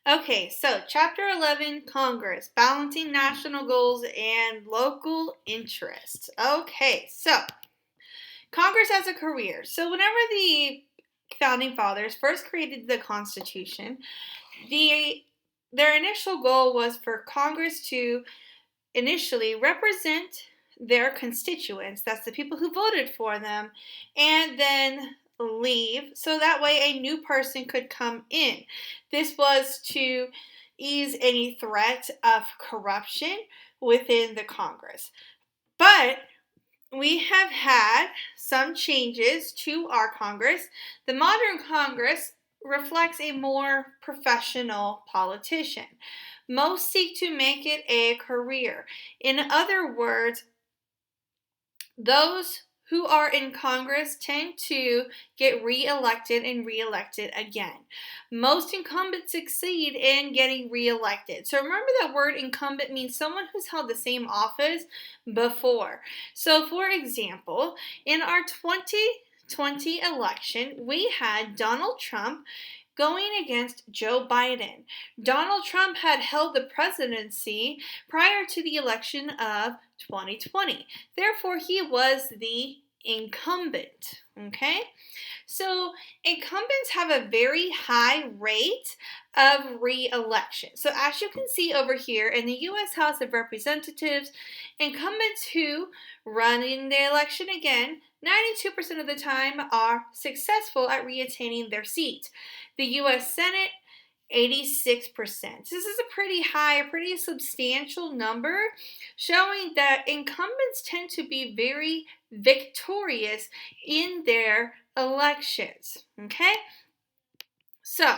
Okay, so Chapter 11, Congress, balancing national goals and local interests. Okay, so Congress as a career. So whenever the founding fathers first created the Constitution, their initial goal was for Congress to initially represent their constituents, that's the people who voted for them, and then leave so that way a new person could come in. This was to ease any threat of corruption within the Congress. But we have had some changes to our Congress. The modern Congress reflects a more professional politician. Most seek to make it a career. In other words, those who are in Congress tend to get reelected and reelected again. Most incumbents succeed in getting reelected. So remember that word incumbent means someone who's held the same office before. So for example, in our 2020 election, we had Donald Trump going against Joe Biden. Donald Trump had held the presidency prior to the election of 2020. Therefore, he was the incumbent. Okay? So, incumbents have a very high rate of re-election. So, as you can see over here in the U.S. House of Representatives, incumbents who run in the election again 92% of the time are successful at reattaining their seat. The U.S. Senate, 86%. This is a pretty high, a pretty substantial number, showing that incumbents tend to be very victorious in their elections. Okay? So,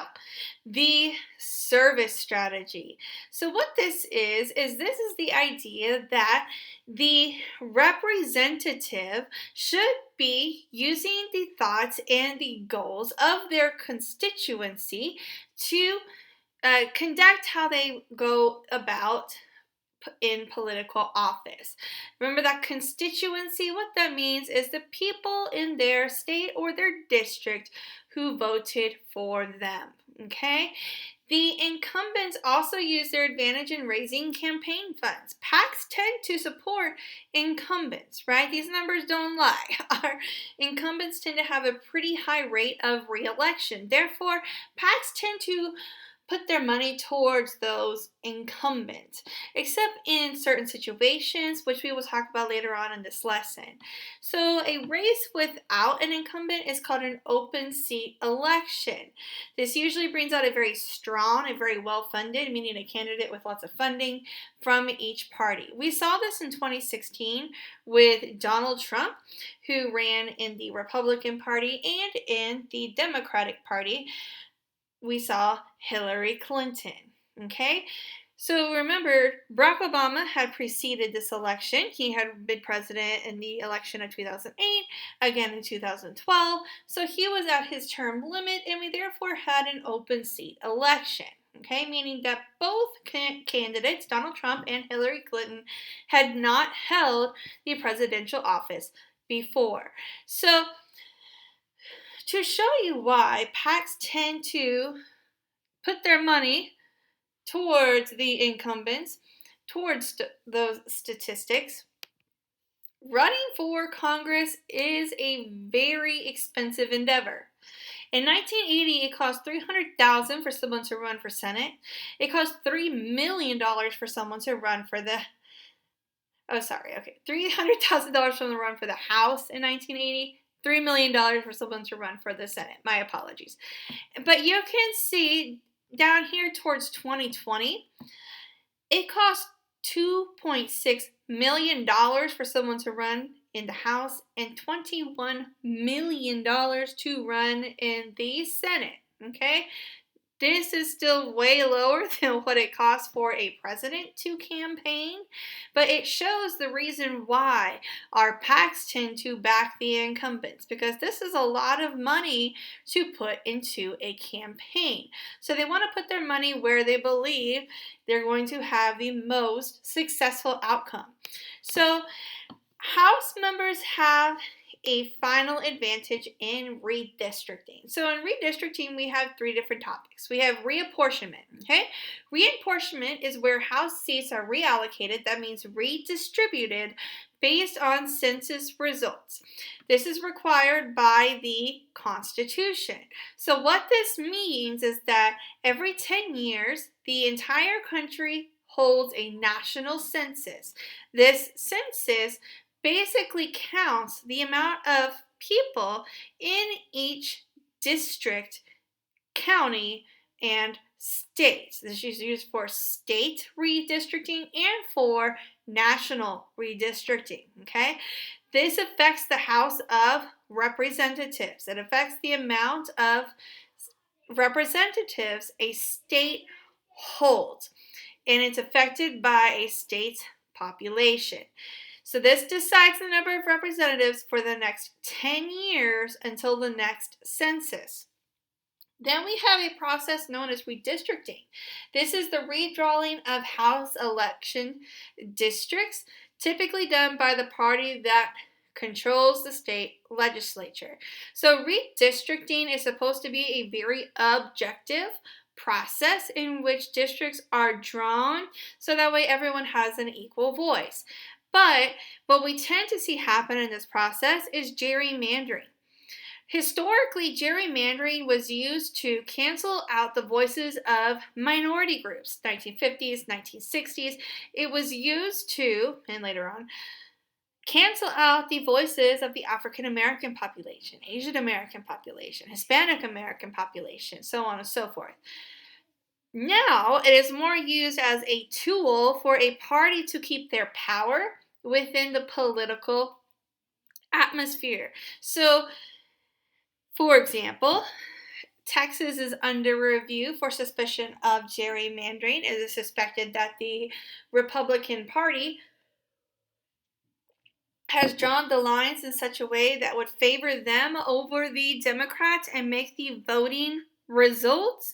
the service strategy. So, what this is this is the idea that the representative should be using the thoughts and the goals of their constituency to conduct how they go about in political office. Remember that constituency, what that means is the people in their state or their district who voted for them. Okay? The incumbents also use their advantage in raising campaign funds. PACs tend to support incumbents, right? These numbers don't lie. Our incumbents tend to have a pretty high rate of re-election. Therefore, PACs tend to put their money towards those incumbents, except in certain situations, which we will talk about later on in this lesson. So a race without an incumbent is called an open seat election. This usually brings out a very strong and very well-funded, meaning a candidate with lots of funding from each party. We saw this in 2016 with Donald Trump, who ran in the Republican Party and in the Democratic Party. We saw Hillary Clinton. Okay? So remember, Barack Obama had preceded this election. He had been president in the election of 2008, again in 2012. So he was at his term limit, and we therefore had an open seat election. Okay, meaning that both candidates, Donald Trump and Hillary Clinton, had not held the presidential office before. So to show you why PACs tend to put their money towards the incumbents, towards those statistics, running for Congress is a very expensive endeavor. In 1980, it cost $300,000 for someone to run for Senate. It cost $3 million for someone to run for the $300,000 for the run for the House in 1980. $3 million for someone to run for the Senate. My apologies. But you can see down here towards 2020, it cost $2.6 million for someone to run in the House and $21 million to run in the Senate. Okay? This is still way lower than what it costs for a president to campaign, but it shows the reason why our PACs tend to back the incumbents, because this is a lot of money to put into a campaign. So they want to put their money where they believe they're going to have the most successful outcome. So House members have a final advantage in redistricting. So in redistricting, we have three different topics. We have reapportionment, okay? Reapportionment is where House seats are reallocated, that means redistributed, based on census results. This is required by the Constitution. So what this means is that every 10 years, the entire country holds a national census. This census basically counts the amount of people in each district, county, and state. This is used for state redistricting and for national redistricting, okay? This affects the House of Representatives. It affects the amount of representatives a state holds, and it's affected by a state's population. So this decides the number of representatives for the next 10 years until the next census. Then we have a process known as redistricting. This is the redrawing of House election districts, typically done by the party that controls the state legislature. So redistricting is supposed to be a very objective process in which districts are drawn so that way everyone has an equal voice. But what we tend to see happen in this process is gerrymandering. Historically, gerrymandering was used to cancel out the voices of minority groups. 1950s, 1960s, it was used to, and later on, cancel out the voices of the African American population, Asian American population, Hispanic American population, so on and so forth. Now, it is more used as a tool for a party to keep their power within the political atmosphere. So, for example, Texas is under review for suspicion of gerrymandering. It is suspected that the Republican Party has drawn the lines in such a way that would favor them over the Democrats and make the voting results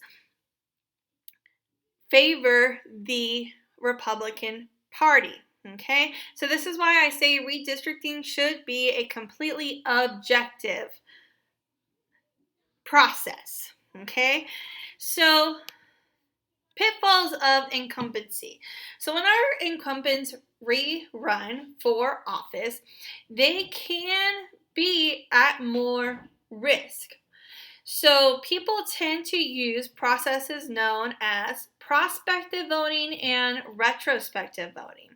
favor the Republican Party. Okay, so this is why I say redistricting should be a completely objective process. Okay, so pitfalls of incumbency. So when our incumbents rerun for office, they can be at more risk. So people tend to use processes known as prospective voting and retrospective voting.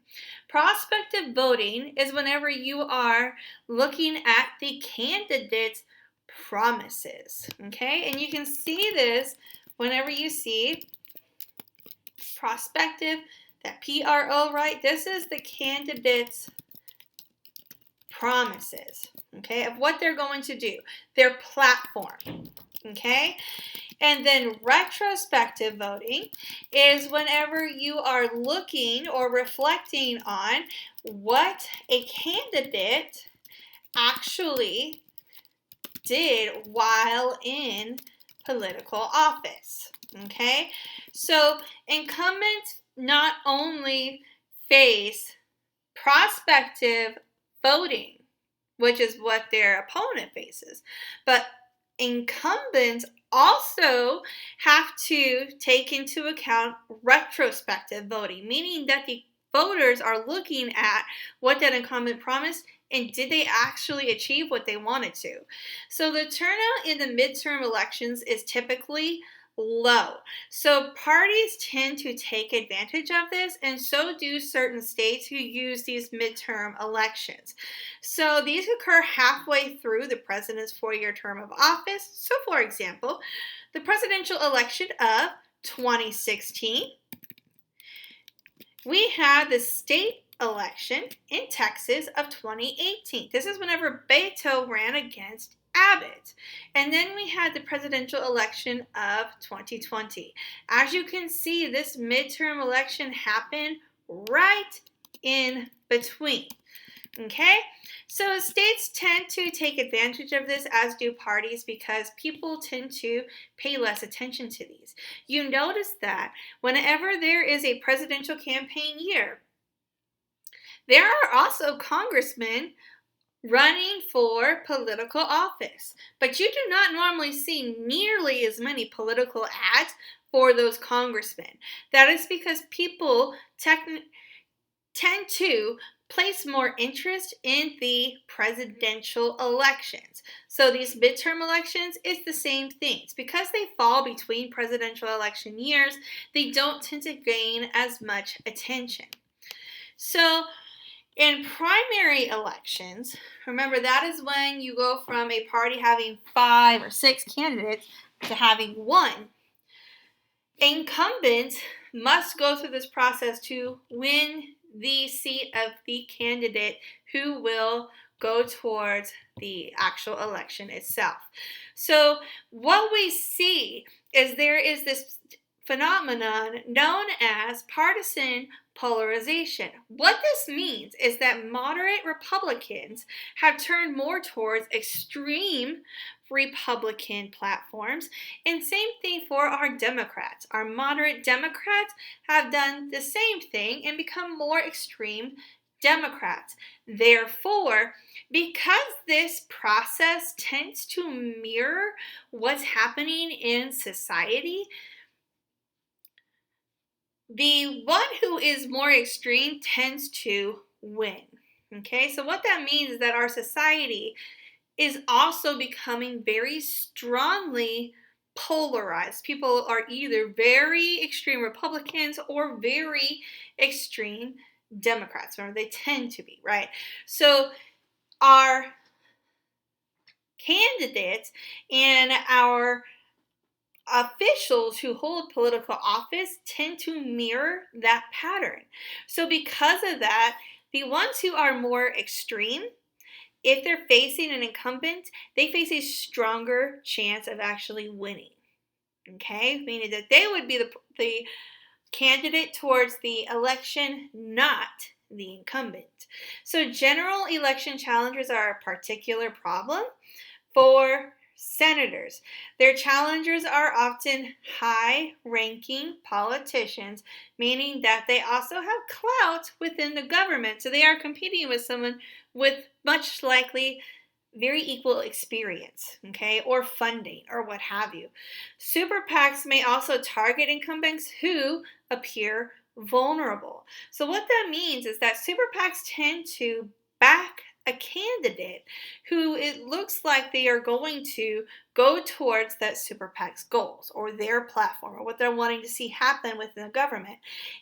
Prospective voting is whenever you are looking at the candidate's promises, okay? And you can see this whenever you see prospective, that PRO, right? This is the candidate's promises, okay, of what they're going to do, their platform, okay? And then retrospective voting is whenever you are looking or reflecting on what a candidate actually did while in political office, okay? So incumbents not only face prospective voting, which is what their opponent faces, but incumbents also have to take into account retrospective voting, meaning that the voters are looking at what that incumbent promised and did they actually achieve what they wanted to. So the turnout in the midterm elections is typically low. So parties tend to take advantage of this, and so do certain states who use these midterm elections. So these occur halfway through the president's 4-year term of office. So for example, the presidential election of 2016, we had the state election in Texas of 2018. This is whenever Beto ran against Abbott. And then we had the presidential election of 2020. As you can see, this midterm election happened right in between. Okay? So states tend to take advantage of this, as do parties, because people tend to pay less attention to these. You notice that whenever there is a presidential campaign year, there are also congressmen running for political office. But you do not normally see nearly as many political ads for those congressmen. That is because people tend to place more interest in the presidential elections. So these midterm elections is the same thing. It's because they fall between presidential election years, they don't tend to gain as much attention. So in primary elections, remember that is when you go from a party having 5 or 6 candidates to having one. Incumbents must go through this process to win the seat of the candidate who will go towards the actual election itself. So what we see is there is this phenomenon known as partisan polarization. What this means is that moderate Republicans have turned more towards extreme Republican platforms, and same thing for our Democrats. Our moderate Democrats have done the same thing and become more extreme Democrats. Therefore, because this process tends to mirror what's happening in society, the one who is more extreme tends to win. Okay, so what that means is that our society is also becoming very strongly polarized. People are either very extreme Republicans or very extreme Democrats, or they tend to be, right? So our candidates and our officials who hold political office tend to mirror that pattern. So because of that, the ones who are more extreme, if they're facing an incumbent, they face a stronger chance of actually winning. Okay, meaning that they would be the candidate towards the election, not the incumbent. So general election challenges are a particular problem for senators. Their challengers are often high-ranking politicians, meaning that they also have clout within the government. So they are competing with someone with much likely very equal experience, okay, or funding, or what have you. Super PACs may also target incumbents who appear vulnerable. So what that means is that super PACs tend to back a candidate who it looks like they are going to go towards that super PAC's goals or their platform or what they're wanting to see happen within the government.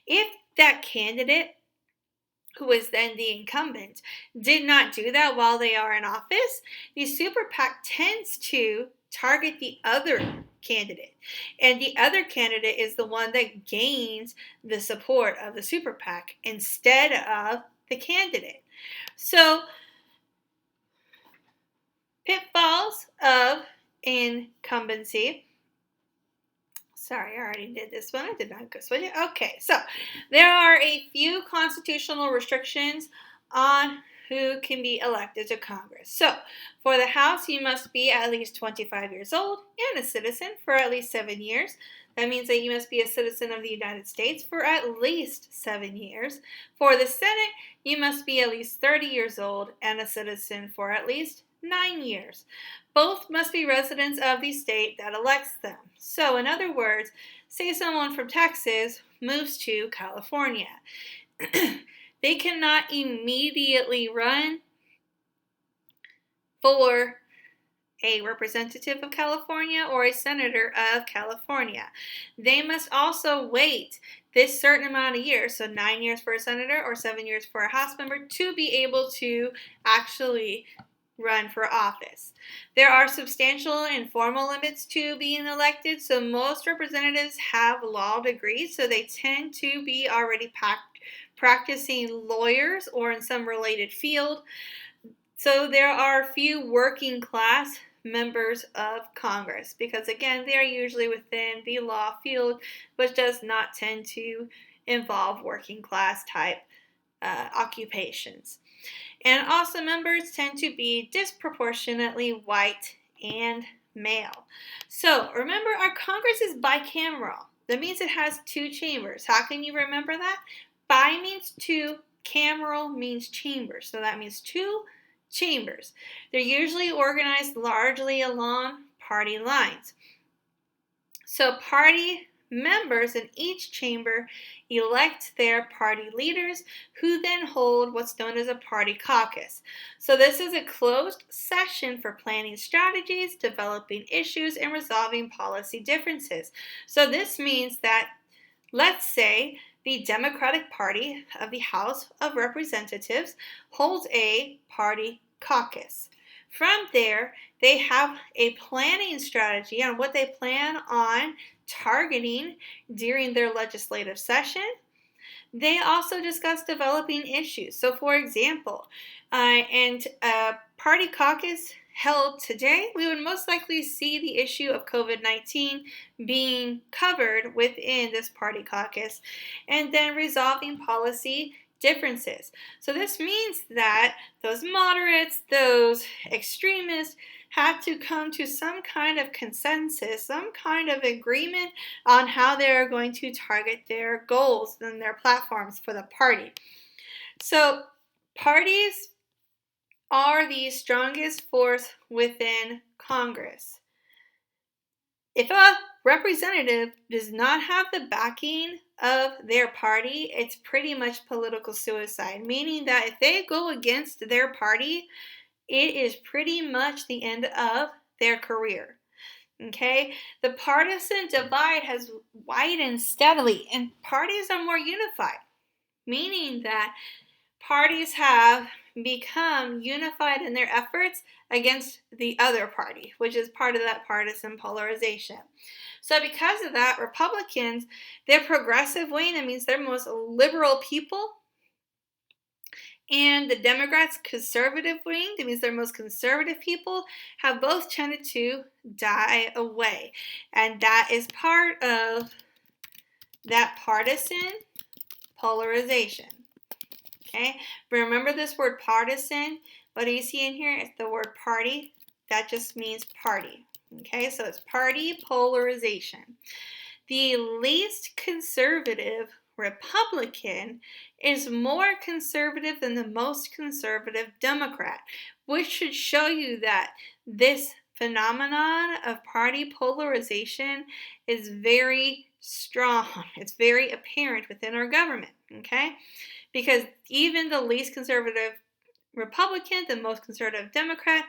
If that candidate, who is then the incumbent, did not do that while they are in office, the super PAC tends to target the other candidate. And the other candidate is the one that gains the support of the super PAC instead of the candidate. So, pitfalls of incumbency. Sorry, I already did this one. I did not go switch it. Okay, so there are a few constitutional restrictions on who can be elected to Congress. So, for the House, you must be at least 25 years old and a citizen for at least 7 years. That means that you must be a citizen of the United States for at least 7 years. For the Senate, you must be at least 30 years old and a citizen for at least 9 years. Both must be residents of the state that elects them. So, in other words, say someone from Texas moves to California. They cannot immediately run for a representative of California or a senator of California. They must also wait this certain amount of years, so 9 years for a senator or 7 years for a House member, to be able to actually run for office. There are substantial and formal limits to being elected, so most representatives have law degrees, so they tend to be already practicing lawyers or in some related field. So there are few working class members of Congress because, again, they are usually within the law field, which does not tend to involve working class type occupations. And also members tend to be disproportionately white and male. So remember, our Congress is bicameral. That means it has 2 chambers. How can you remember that? Bi means 2, cameral means chamber. So that means 2 chambers. They're usually organized largely along party lines. So party members in each chamber elect their party leaders, who then hold what's known as a party caucus. So this is a closed session for planning strategies, developing issues, and resolving policy differences. So this means that, let's say, the Democratic Party of the House of Representatives holds a party caucus. From there, they have a planning strategy on what they plan on targeting during their legislative session. They also discuss developing issues. So, for example, and a party caucus held today, we would most likely see the issue of COVID-19 being covered within this party caucus, and then resolving policy differences. So this means that those moderates, those extremists, have to come to some kind of consensus, some kind of agreement on how they're going to target their goals and their platforms for the party. So parties are the strongest force within Congress. If a representative does not have the backing of their party, it's pretty much political suicide, meaning that if they go against their party, it is pretty much the end of their career. Okay? The partisan divide has widened steadily, and parties are more unified, meaning that parties have become unified in their efforts against the other party, which is part of that partisan polarization. So because of that, Republicans, their progressive wing, that means they're most liberal people, and the Democrats' conservative wing, that means their most conservative people, have both tended to die away. And that is part of that partisan polarization. Okay, remember this word partisan. What do you see in here? It's the word party. That just means party. Okay, so it's party polarization. The least conservative Republican is more conservative than the most conservative Democrat, which should show you that this phenomenon of party polarization is very strong. It's very apparent within our government, okay? Because even the least conservative Republican, the most conservative Democrat,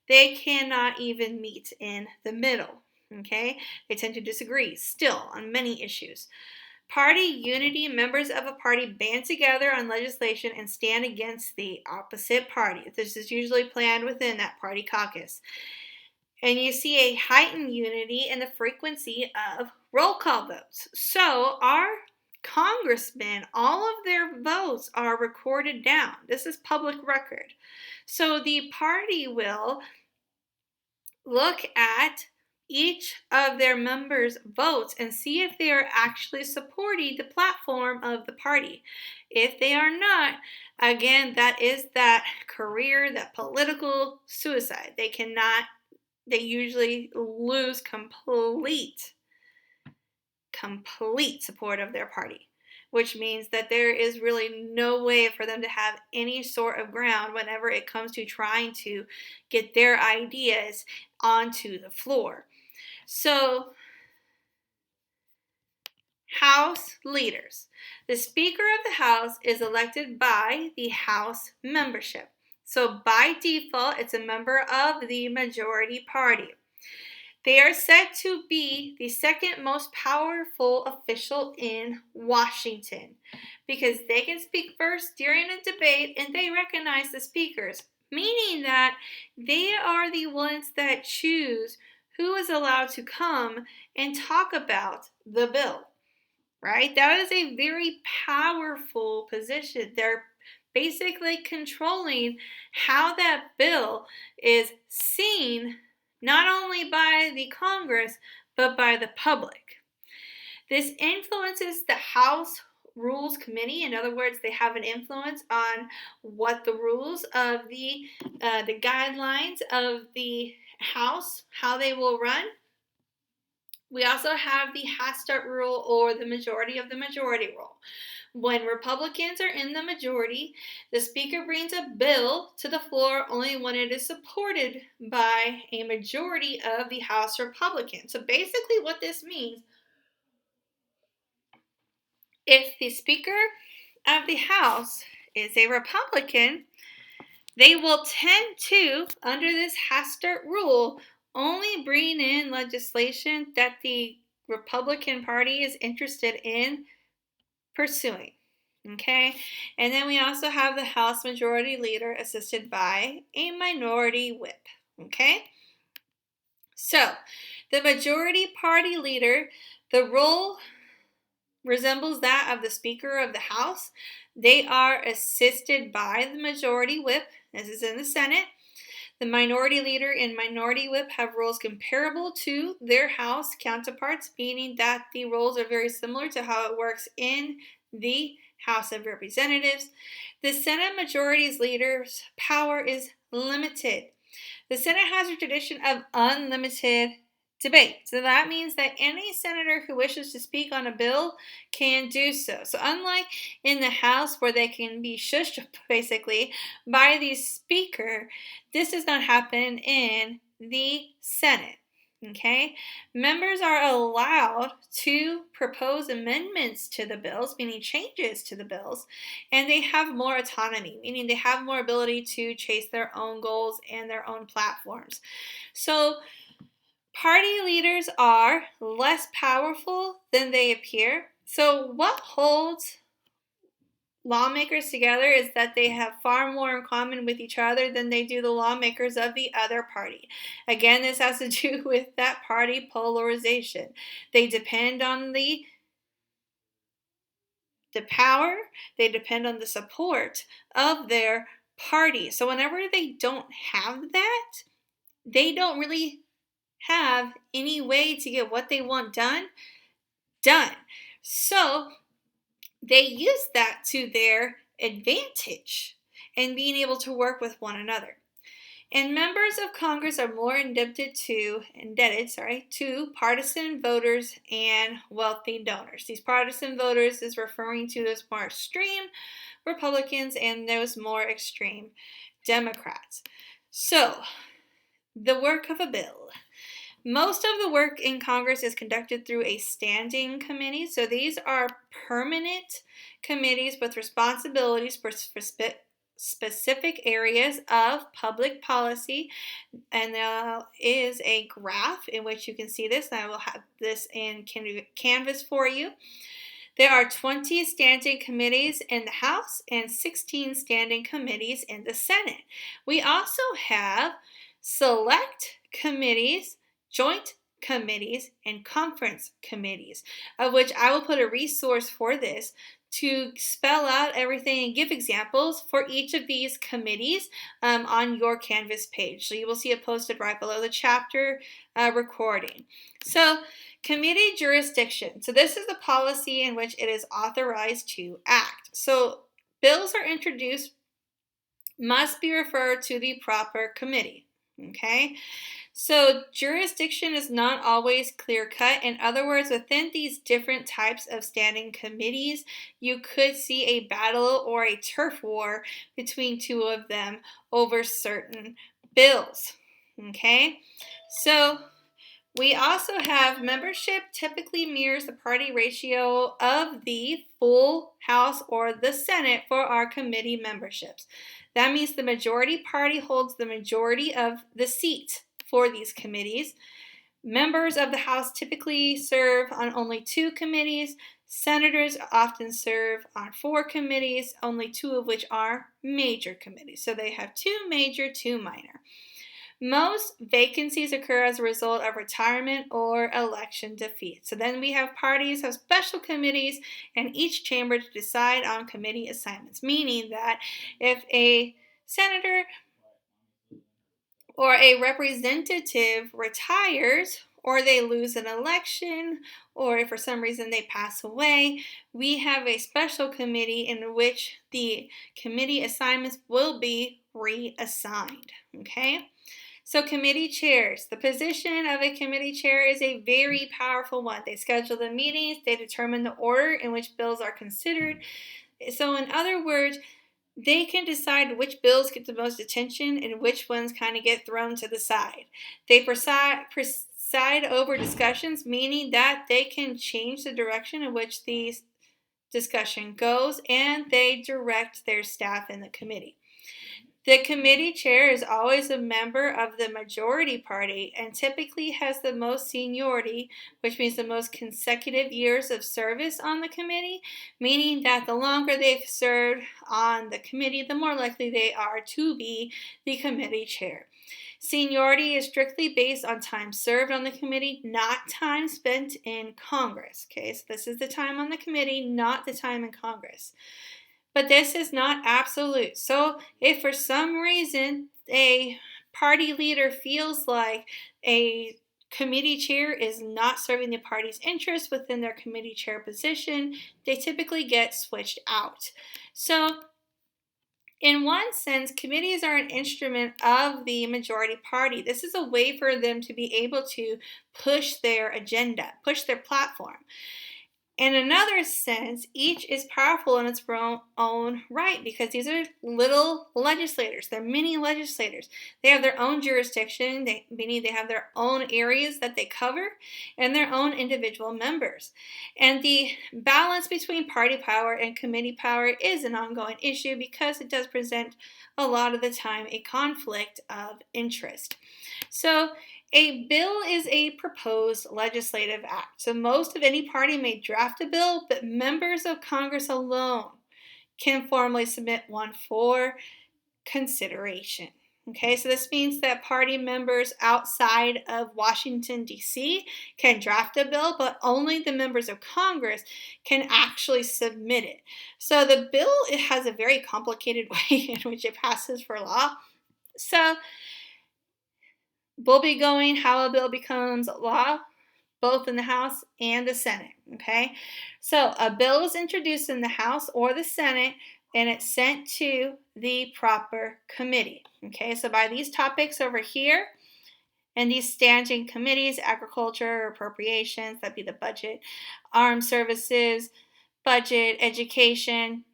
they cannot even meet in the middle, okay? They tend to disagree still on many issues. Party unity, members of a party band together on legislation and stand against the opposite party. This is usually planned within that party caucus. And you see a heightened unity in the frequency of roll call votes. So our congressmen, all of their votes are recorded down. This is public record. So the party will look at each of their members' votes and see if they are actually supporting the platform of the party. If they are not, again, that is that career, that political suicide. They usually lose complete support of their party, which means that there is really no way for them to have any sort of ground whenever it comes to trying to get their ideas onto the floor. So, House leaders. The Speaker of the House is elected by the House membership. So, by default, it's a member of the majority party. They are said to be the second most powerful official in Washington because they can speak first during a debate and they recognize the speakers, meaning that they are the ones that choose who is allowed to come and talk about the bill, right? That is a very powerful position. They're basically controlling how that bill is seen not only by the Congress, but by the public. This influences the House Rules Committee. In other words, they have an influence on what the rules of the guidelines of the House, how they will run. We also have the Hastert rule, or the majority of the majority rule. When Republicans are in the majority, the Speaker brings a bill to the floor only when it is supported by a majority of the House Republicans. So basically what this means, if the Speaker of the House is a Republican, they will tend to, under this Hastert rule, only bring in legislation that the Republican Party is interested in pursuing. Okay, and then we also have the House Majority Leader assisted by a Minority Whip. Okay, so the Majority Party Leader, the role resembles that of the Speaker of the House. They are assisted by the Majority Whip. This is in the Senate. The Minority Leader and Minority Whip have roles comparable to their House counterparts, meaning that the roles are very similar to how it works in the House of Representatives. The Senate Majority Leader's power is limited. The Senate has a tradition of unlimited debate. So that means that any senator who wishes to speak on a bill can do so. So unlike in the House where they can be shushed basically by the Speaker, this does not happen in the Senate. Okay, members are allowed to propose amendments to the bills, meaning changes to the bills, and they have more autonomy, meaning they have more ability to chase their own goals and their own platforms. So party leaders are less powerful than they appear. So what holds lawmakers together is that they have far more in common with each other than they do the lawmakers of the other party. Again, this has to do with that party polarization. They depend on the power, they depend on the support of their party. So whenever they don't have that, they don't really have any way to get what they want done. So they use that to their advantage in being able to work with one another. And members of Congress are more indebted to partisan voters and wealthy donors. These partisan voters is referring to those more extreme Republicans and those more extreme Democrats. So, the work of a bill. Most of the work in Congress is conducted through a standing committee. So these are permanent committees with responsibilities for specific areas of public policy. And there is a graph in which you can see this, and I will have this in Canvas for you. There are 20 standing committees in the House and 16 standing committees in the Senate. We also have select committees, joint committees, and conference committees, of which I will put a resource for this to spell out everything and give examples for each of these committees on your Canvas page. So you will see it posted right below the chapter recording. So committee jurisdiction. So this is the policy in which it is authorized to act. So bills are introduced must be referred to the proper committee. Okay, so jurisdiction is not always clear-cut. In other words, within these different types of standing committees, you could see a battle or a turf war between two of them over certain bills. Okay, so we also have membership typically mirrors the party ratio of the full House or the Senate for our committee memberships. That means the majority party holds the majority of the seats for these committees. Members of the House typically serve on only 2 committees. Senators often serve on 4 committees, only 2 of which are major committees. So they have 2 major, 2 minor. Most vacancies occur as a result of retirement or election defeat. So then we have parties have special committees in each chamber to decide on committee assignments, meaning that if a senator or a representative retires, or they lose an election, or if for some reason they pass away, we have a special committee in which the committee assignments will be reassigned. Okay? So committee chairs. The position of a committee chair is a very powerful one. They schedule the meetings, they determine the order in which bills are considered. So in other words, they can decide which bills get the most attention and which ones kind of get thrown to the side. They preside over discussions, meaning that they can change the direction in which the discussion goes, and they direct their staff in the committee. The committee chair is always a member of the majority party and typically has the most seniority, which means the most consecutive years of service on the committee, meaning that the longer they've served on the committee, the more likely they are to be the committee chair. Seniority is strictly based on time served on the committee, not time spent in Congress. Okay, so this is the time on the committee, not the time in Congress. But this is not absolute. So if for some reason a party leader feels like a committee chair is not serving the party's interests within their committee chair position, they typically get switched out. So in one sense, committees are an instrument of the majority party. This is a way for them to be able to push their agenda, push their platform. In another sense, each is powerful in its own right because these are little legislators. They're mini legislators. They have their own jurisdiction, meaning they have their own areas that they cover, and their own individual members. And the balance between party power and committee power is an ongoing issue because it does present a lot of the time a conflict of interest. So, a bill is a proposed legislative act. So most of any party may draft a bill, but members of Congress alone can formally submit one for consideration. Okay, so this means that party members outside of Washington, D.C. can draft a bill, but only the members of Congress can actually submit it. So the bill, it has a very complicated way in which it passes for law. So we'll be going how a bill becomes law, both in the House and the Senate, okay? So a bill is introduced in the House or the Senate, and it's sent to the proper committee, okay? So by these topics over here, and these standing committees, agriculture, appropriations, that'd be the budget, armed services, budget, education,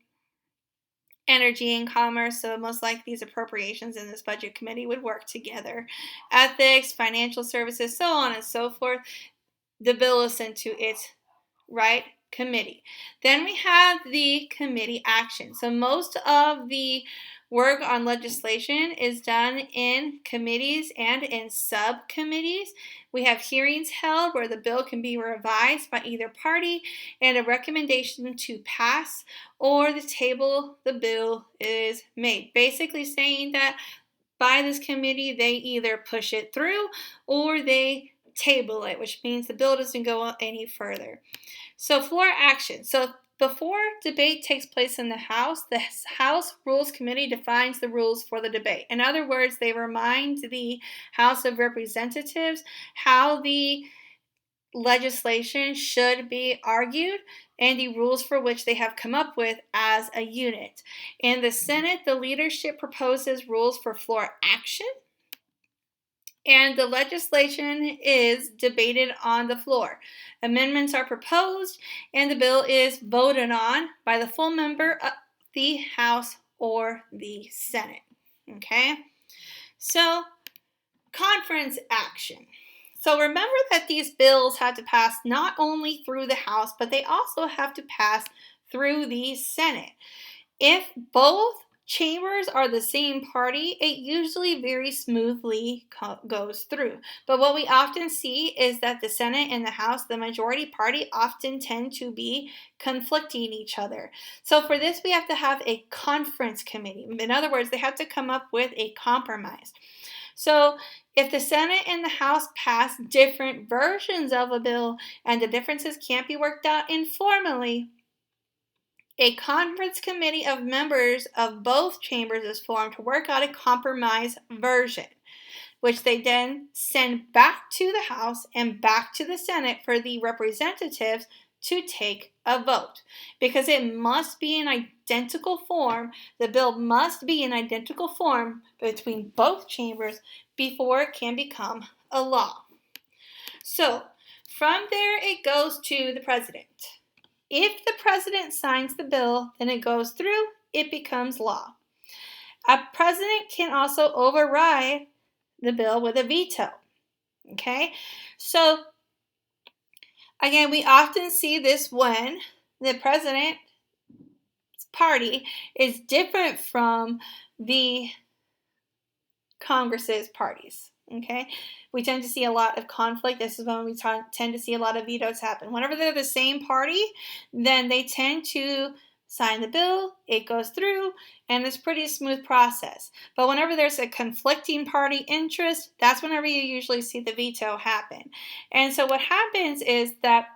energy and commerce, so most likely these appropriations in this budget committee would work together. Ethics, financial services, so on and so forth. The bill is sent to its right committee. Then we have the committee action. So most of the work on legislation is done in committees and in subcommittees. We have hearings held where the bill can be revised by either party and a recommendation to pass or the bill is made. Basically saying that by this committee, they either push it through or they table it, which means the bill doesn't go any further. So floor action. So before debate takes place in the House Rules Committee defines the rules for the debate. In other words, they remind the House of Representatives how the legislation should be argued and the rules for which they have come up with as a unit. In the Senate, the leadership proposes rules for floor action, and the legislation is debated on the floor. Amendments are proposed, and the bill is voted on by the full member of the House or the Senate. Okay? So, conference action. So remember that these bills have to pass not only through the House, but they also have to pass through the Senate. If both chambers are the same party, it usually very smoothly goes through. But what we often see is that the Senate and the House, the majority party, often tend to be conflicting each other. So for this, we have to have a conference committee. In other words, they have to come up with a compromise. So if the Senate and the House pass different versions of a bill and the differences can't be worked out informally, a conference committee of members of both chambers is formed to work out a compromise version, which they then send back to the House and back to the Senate for the representatives to take a vote because it must be in identical form. The bill must be in identical form between both chambers before it can become a law. So from there, it goes to the president. If the president signs the bill, then it goes through, it becomes law. A president can also override the bill with a veto. Okay, so again, we often see this when the president's party is different from the Congress's parties. Okay, we tend to see a lot of conflict. This is when we tend to see a lot of vetoes happen. Whenever they're the same party, then they tend to sign the bill, it goes through, and it's a pretty smooth process. But whenever there's a conflicting party interest, that's whenever you usually see the veto happen. And so what happens is that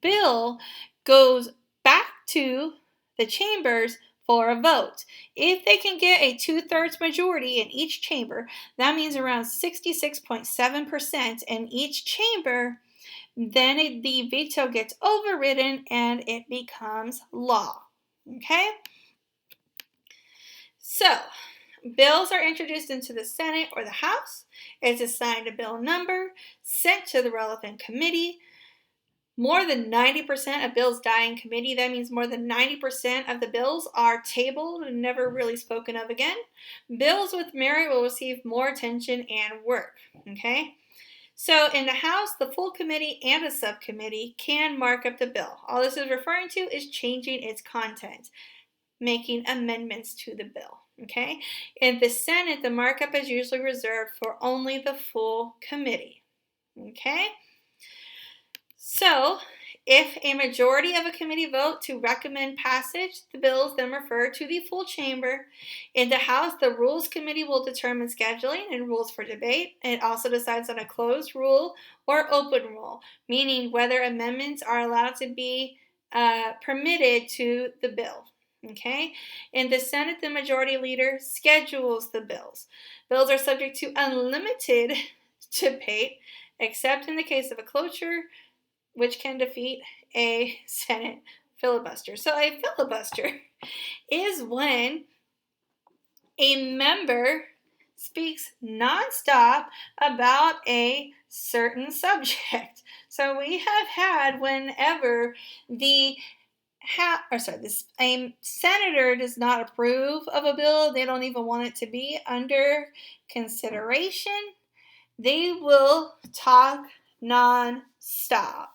bill goes back to the chambers for a vote. If they can get a 2/3 majority in each chamber, that means around 66.7% in each chamber, then the veto gets overridden and it becomes law. Okay? So, bills are introduced into the Senate or the House. It's assigned a bill number, sent to the relevant committee. More than 90% of bills die in committee. That means more than 90% of the bills are tabled and never really spoken of again. Bills with merit will receive more attention and work. Okay? So in the House, the full committee and a subcommittee can mark up the bill. All this is referring to is changing its content, making amendments to the bill. Okay? In the Senate, the markup is usually reserved for only the full committee. Okay? So, if a majority of a committee vote to recommend passage, the bill is then referred to the full chamber. In the House, the Rules Committee will determine scheduling and rules for debate. And it also decides on a closed rule or open rule, meaning whether amendments are allowed to be permitted to the bill. Okay? In the Senate, the majority leader schedules the bills. Bills are subject to unlimited debate, except in the case of a cloture, which can defeat a Senate filibuster. So a filibuster is when a member speaks nonstop about a certain subject. So we have had whenever a senator does not approve of a bill, they don't even want it to be under consideration, they will talk nonstop.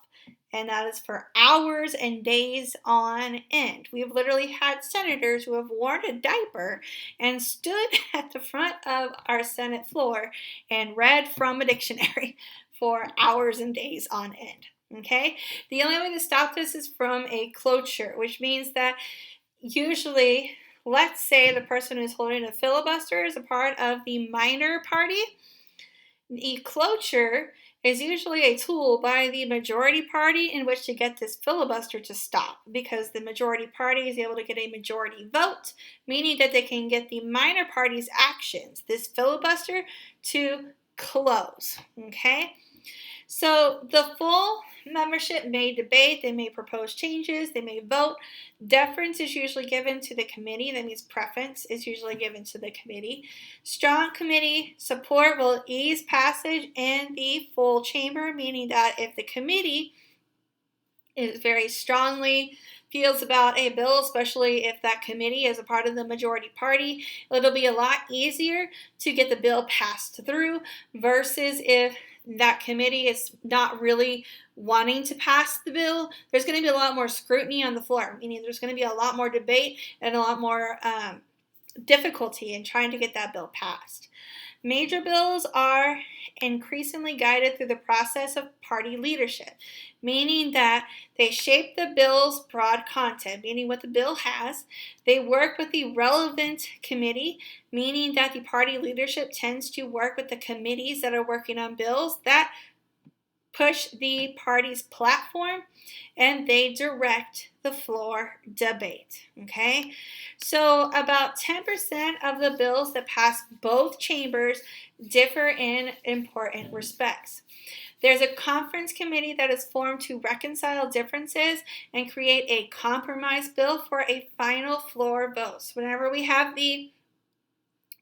And that is for hours and days on end. We've literally had senators who have worn a diaper and stood at the front of our Senate floor and read from a dictionary for hours and days on end. Okay? The only way to stop this is from a cloture, which means that usually, let's say the person who's holding a filibuster is a part of the minor party. The cloture is usually a tool by the majority party in which to get this filibuster to stop, because the majority party is able to get a majority vote, meaning that they can get the minor party's actions, this filibuster, to close. Okay? So the full membership may debate, they may propose changes, they may vote. Deference is usually given to the committee. That means preference is usually given to the committee. Strong committee support will ease passage in the full chamber, meaning that if the committee is very strongly feels about a bill, especially if that committee is a part of the majority party, it'll be a lot easier to get the bill passed through versus if that committee is not really wanting to pass the bill. There's going to be a lot more scrutiny on the floor, meaning there's going to be a lot more debate and a lot more difficulty in trying to get that bill passed. Major bills are increasingly guided through the process of party leadership, meaning that they shape the bill's broad content, meaning what the bill has. They work with the relevant committee, meaning that the party leadership tends to work with the committees that are working on bills that push the party's platform, and they direct the floor debate. Okay? So about 10% of the bills that pass both chambers differ in important respects. There's a conference committee that is formed to reconcile differences and create a compromise bill for a final floor vote. So whenever we have the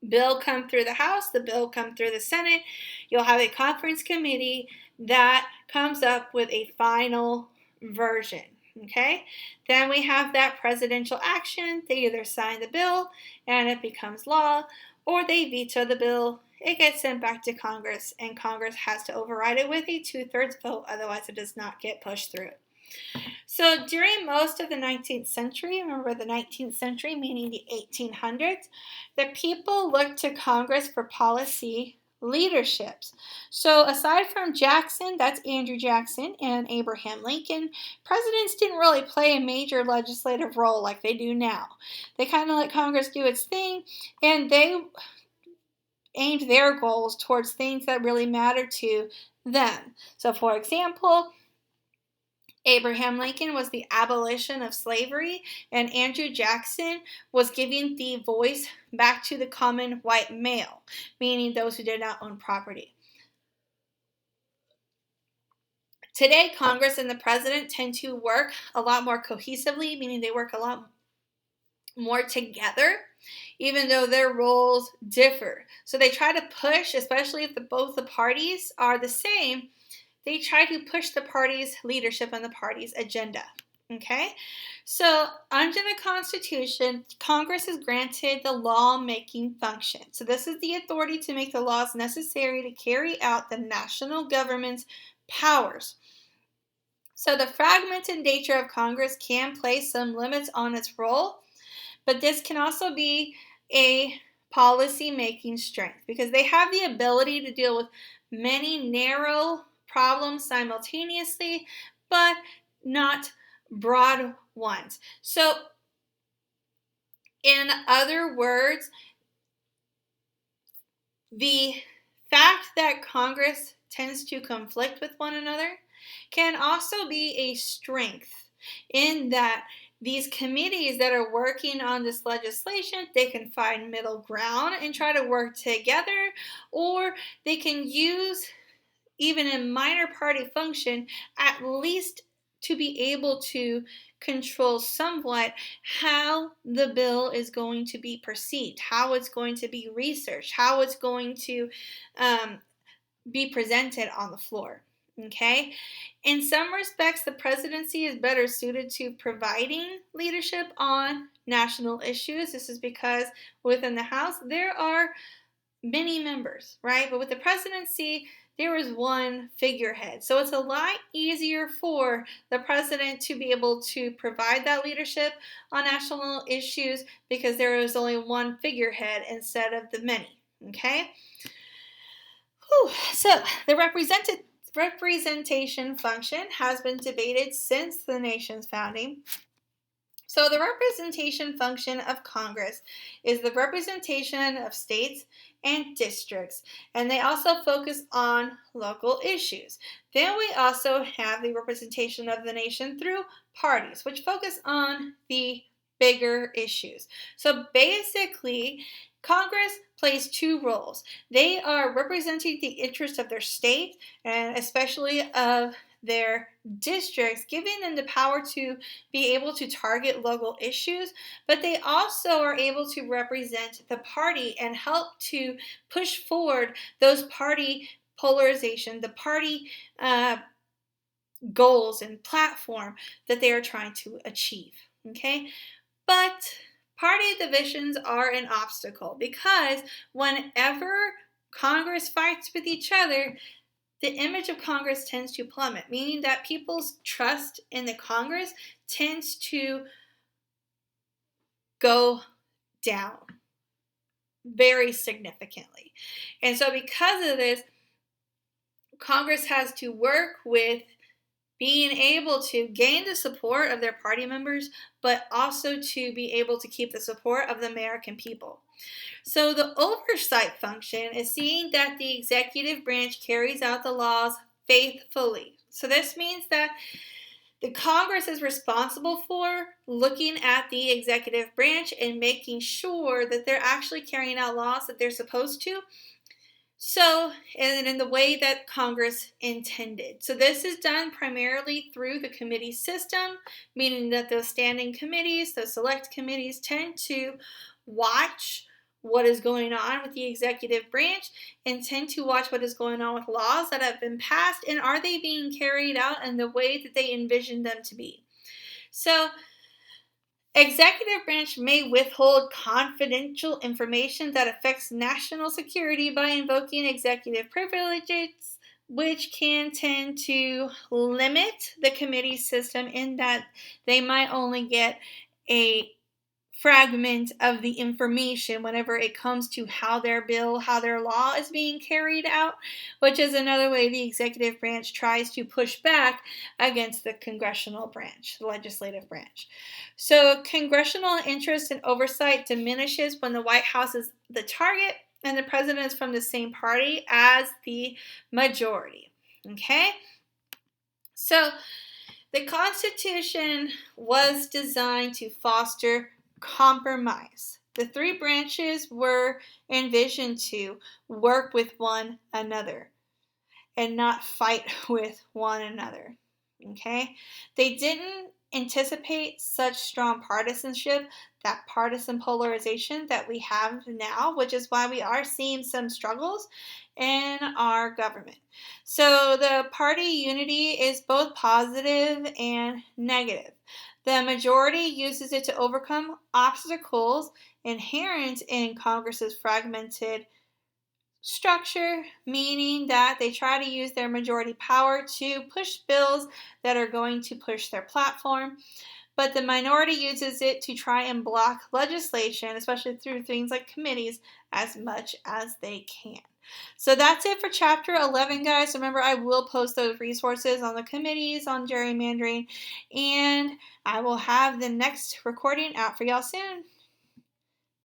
bill come through the House, the bill come through the Senate, you'll have a conference committee that comes up with a final version. Okay, then we have that presidential action. They either sign the bill and it becomes law, or they veto the bill. It gets sent back to Congress, and Congress has to override it with a 2/3 vote, otherwise it does not get pushed through. So during most of the 19th century, remember the 19th century meaning the 1800s, the people looked to Congress for policy leaderships. So aside from Jackson, that's Andrew Jackson, and Abraham Lincoln, presidents didn't really play a major legislative role like they do now. They kind of let Congress do its thing, and they aimed their goals towards things that really mattered to them. So for example, Abraham Lincoln was the abolition of slavery, and Andrew Jackson was giving the voice back to the common white male, meaning those who did not own property. Today, Congress and the president tend to work a lot more cohesively, meaning they work a lot more together, even though their roles differ. So they try to push, especially if both the parties are the same, they try to push the party's leadership and the party's agenda. Okay? So under the Constitution, Congress is granted the law-making function. So this is the authority to make the laws necessary to carry out the national government's powers. So the fragmented nature of Congress can place some limits on its role, but this can also be a policy-making strength because they have the ability to deal with many narrow problems simultaneously, but not broad ones. So, in other words, the fact that Congress tends to conflict with one another can also be a strength in that these committees that are working on this legislation, they can find middle ground and try to work together, or they can use even a minor party function, at least to be able to control somewhat how the bill is going to be perceived, how it's going to be researched, how it's going to be presented on the floor. Okay? In some respects, the presidency is better suited to providing leadership on national issues. This is because within the House, there are many members, right? But with the presidency, there is one figurehead. So it's a lot easier for the president to be able to provide that leadership on national issues because there is only one figurehead instead of the many, okay? So the representation function has been debated since the nation's founding. So the representation function of Congress is the representation of states and districts, and they also focus on local issues. Then we also have the representation of the nation through parties, which focus on the bigger issues. So basically, Congress plays two roles. They are representing the interests of their state and especially of their districts, giving them the power to be able to target local issues, but they also are able to represent the party and help to push forward those party polarization, the party goals and platform that they are trying to achieve. Okay, but party divisions are an obstacle because whenever Congress fights with each other, the image of Congress tends to plummet, meaning that people's trust in the Congress tends to go down very significantly. And so because of this, Congress has to work with being able to gain the support of their party members, but also to be able to keep the support of the American people. So the oversight function is seeing that the executive branch carries out the laws faithfully. So this means that the Congress is responsible for looking at the executive branch and making sure that they're actually carrying out laws that they're supposed to, So, and in the way that Congress intended. So, this is done primarily through the committee system, meaning that those standing committees, those select committees, tend to watch what is going on with the executive branch and tend to watch what is going on with laws that have been passed and are they being carried out in the way that they envision them to be. So, executive branch may withhold confidential information that affects national security by invoking executive privileges, which can tend to limit the committee system in that they might only get a fragment of the information whenever it comes to how their bill, how their law is being carried out, which is another way the executive branch tries to push back against the congressional branch, the legislative branch. So, congressional interest and oversight diminishes when the White House is the target and the president is from the same party as the majority. Okay? So, the Constitution was designed to foster compromise. The three branches were envisioned to work with one another and not fight with one another. Okay? They didn't anticipate such strong partisanship, that partisan polarization that we have now, which is why we are seeing some struggles in our government. So the party unity is both positive and negative. The majority uses it to overcome obstacles inherent in Congress's fragmented structure, meaning that they try to use their majority power to push bills that are going to push their platform. But the minority uses it to try and block legislation, especially through things like committees, as much as they can. So that's it for chapter 11, guys. Remember, I will post those resources on the committees, on gerrymandering, and I will have the next recording out for y'all soon.